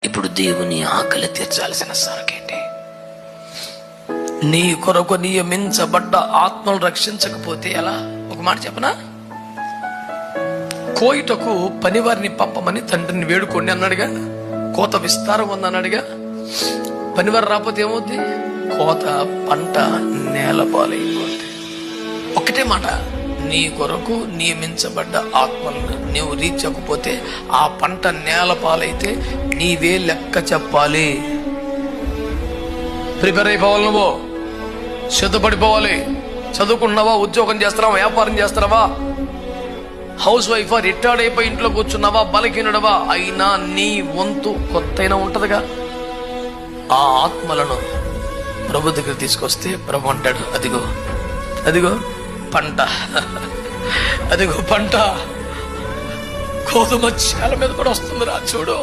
ఇప్పుడు దేవుని ఆకలి తీర్చాల్సిన సరుకేంటి? నీ కొరకు నియమించబడ్డ ఆత్మలు రక్షించకపోతే ఎలా? ఒక మాట చెప్పనా? కోయిటకు పనివారిని పంపమని తండ్రిని వేడుకోండి అన్నాడుగా. కోత విస్తారం ఉంది అన్నాడుగా. పనివారు రాకపోతే ఏమవుద్ది? కోత పంట నేలపాలైపోద్ది. ఒకటే మాట, నీ కొరకు నియమించబడ్డ ఆత్మలను నీవు రీచకపోతే ఆ పంట నేలపాలైతే నీవే లెక్క చెప్పాలి. ప్రిపేర్ అయిపోవాలి, నువ్వు సిద్ధపడిపోవాలి. చదువుకుంటున్నావా? ఉద్యోగం చేస్తున్నావా? వ్యాపారం చేస్తున్నావా? హౌస్ వైఫ్ రిటైర్డ్ అయిపోయి ఇంట్లో కూర్చున్నావా? బలహీనుడవా? అయినా నీ వంతు కొత్తైనా ఉంటదిగా. ఆ ఆత్మలను ప్రభు దగ్గర తీసుకొస్తే ప్రభు అంటాడు, అదిగో అదిగో పంట, అదిగో పంట గోధుమ చేల మీద కూడా వస్తుందిరా చూడు.